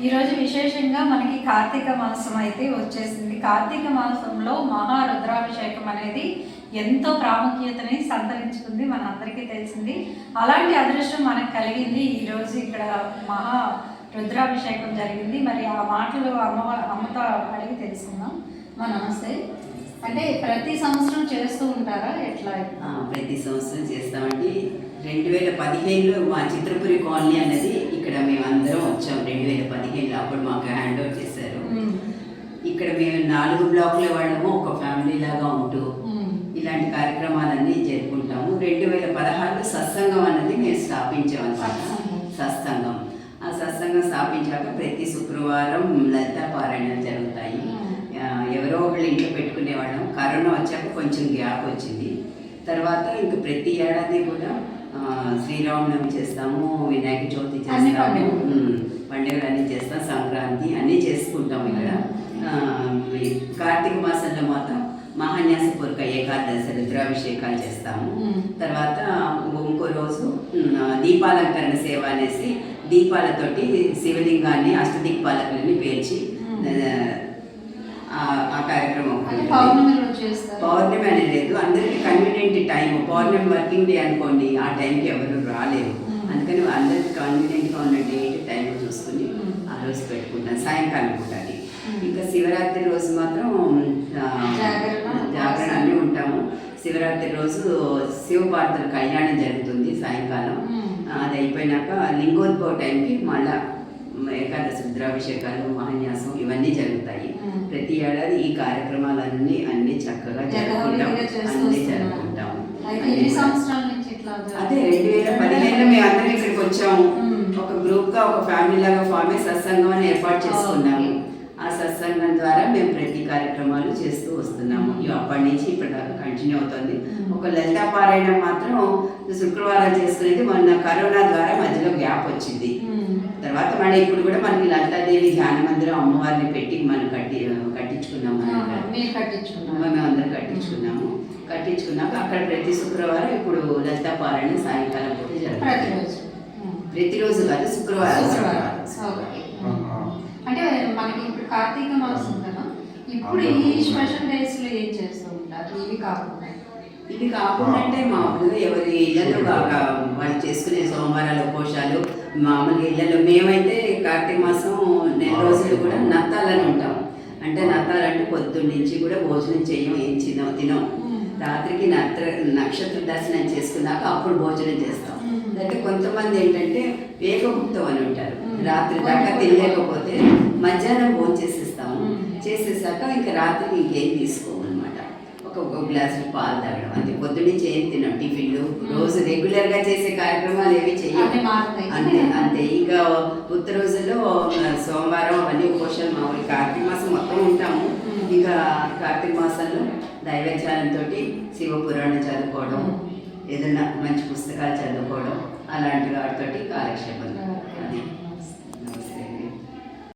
ఈరోజు విశేషంగా మనకి కార్తీక మాసం అయితే వచ్చేసింది. కార్తీక మాసంలో మహారుద్రాభిషేకం అనేది ఎంతో ప్రాముఖ్యతని సంతరించుకుంది, మనందరికీ తెలిసింది. అలాంటి అదృష్టం మనకు కలిగింది. ఈరోజు ఇక్కడ మహా రుద్రాభిషేకం జరిగింది. మరి ఆ మాటలు అమ్మతో అడిగి తెలుసుకుందాం. నమస్తే. అంటే ప్రతి సంవత్సరం చేస్తూ ఉంటారా ఎట్లా? ప్రతి సంవత్సరం చేస్తామండి. 2015లో మా చిత్రపురి కాలనీ అనేది ఇక్కడ మేమందరం వచ్చాం. 2015లో అప్పుడు మాకు హ్యాండ్ ఓవర్ చేశారు. ఇక్కడ మేము 4 బ్లాకుల వాళ్ళము ఒక ఫ్యామిలీ లాగా ఉంటూ ఇలాంటి కార్యక్రమాలన్నీ జరుపుకుంటాము. 2016లో సత్సంగం అన్నది మేము స్థాపించాం అనమాట. సత్సంగం ఆ సత్సంగం స్థాపించాక ప్రతి శుక్రవారం లలితా పారాయణలు జరుగుతాయి. ఎవరో ఒకళ్ళు ఇంట్లో పెట్టుకునేవాళ్ళం. కరోనా వచ్చాక కొంచెం గ్యాప్ వచ్చింది. తర్వాత ఇంక ప్రతి ఏడాది కూడా శ్రీరామనవమి చేస్తాము, వినాయక చవితి చేస్తాము, పండుగలు అన్నీ చేస్తాం, సంక్రాంతి అన్నీ చేసుకుంటాము. ఇక్కడ కార్తీక మాసంలో మాత్రం మహాన్యాసపూర్వక ఏకాదశి రుద్రాభిషేకాలు చేస్తాము. తర్వాత ఇంకో రోజు దీపాలంకరణ సేవ అనేసి దీపాలతోటి శివలింగాన్ని అష్టదిక్పాలకులని పేర్చి ఆ కార్యక్రమం. పౌర్ణమి అనేది లేదు, అందరికి కన్వీనియంట్ టైం. పౌర్ణమి వర్కింగ్ డే అనుకోండి, ఆ టైంకి ఎవరు రాలేరు. అందుకని అందరికి కన్వీనియంట్గా ఉన్న డేట్ టైం చూసుకుని ఆ రోజు పెట్టుకుంటాం. సాయంకాలం పూట అది. ఇంకా శివరాత్రి రోజు మాత్రం జాగరణ అన్నీ ఉంటాము. శివరాత్రి రోజు శివపార్వతుల కళ్యాణం జరుగుతుంది సాయంకాలం. అది అయిపోయినాక లింగోద్భవ టైంకి మళ్ళా ఏకాదశి రుద్రాభిషేకాలు, మహాన్యాసం ఇవన్నీ జరుగుతాయి. ప్రతి ఏడాది ఈ కార్యక్రమాలన్నీ అన్ని చక్కగా జరుపుకుంటాము. అదే 2015లో మేము అందరం ఇక్కడికి వచ్చాము. ఒక గ్రూప్ గా ఒక ఫ్యామిలీ లాగా ఫామ్ అయ్యి సత్సంగం అని ఏర్పాటు చేసుకున్నాము. ఆ సత్సంగం ద్వారా మేము ప్రతి కార్యక్రమాలు చేస్తూ వస్తున్నాము. అప్పటి నుంచి ఇప్పటిదాకా కంటిన్యూ అవుతుంది. ఒక లలితా పారాయణం మాత్రం శుక్రవారం చేసుకునేది మొన్న కరోనా ద్వారా మధ్యలో గ్యాప్ వచ్చింది. తర్వాత మళ్ళీ ఇప్పుడు కూడా మనకి లలితాదేవి ధ్యాన మందిరం అమ్మవారిని పెట్టి మనం కట్టించుకున్నాము. మేము అందరం కట్టించుకున్నాక అక్కడ ప్రతి శుక్రవారం ఇప్పుడు లలితా పారాయణ సాయంకాలం పూట జరుగుతుంది. ప్రతిరోజు కాదు, శుక్రవారం. అంటే మనకి ఇప్పుడు కార్తీక మాసం కదా, ఇప్పుడు ఈ స్పెషల్ డేస్ లో ఏం చేస్తూ ఉంటారు? ఇవి కాకుండా అంటే మామూలుగా ఎవరి ఇళ్లలో వాళ్ళు చేసుకునే సోమవారాలు, ఉపవాసాలు మామూలుగా ఇళ్లలో. మేమైతే కార్తీక మాసం 4 రోజులు కూడా నత్తాలని ఉంటాం. అంటే నత్తాలంటే పొద్దున్న నుంచి కూడా భోజనం చేయం, ఏం తినం. రాత్రికి నక్షత్ర దర్శనం చేసుకున్నాక అప్పుడు భోజనం చేస్తాం. అంటే కొంతమంది ఏంటంటే వేగముక్తం అని ఉంటారు. రాత్రి దాకా తినలేకపోతే మధ్యాహ్నం భోజనం చేసేసాక ఇంకా రాత్రి ఇంకేం తీసుకోము అనమాట. ఒక గ్లాసులు పాలు తాగడం అంతే. పొద్దున్నుంచి ఏం తిన్నాం, టిఫిన్లు రోజు రెగ్యులర్గా చేసే కార్యక్రమాలు ఏవి చెయ్యాలి అంతే. ఇంకా ఉత్త రోజుల్లో సోమవారం అవన్నీ ఉపవాసాలు మామూలు. కార్తీక మాసం మొత్తం ఉంటాము. ఇంకా కార్తీక మాసంలో దైవధ్యానంతో శివపురాణం చదువుకోవడం, ఏదైనా మంచి పుస్తకాలు చదువుకోవడం, అలాంటి వాటితోటి కాలక్షేపం అది.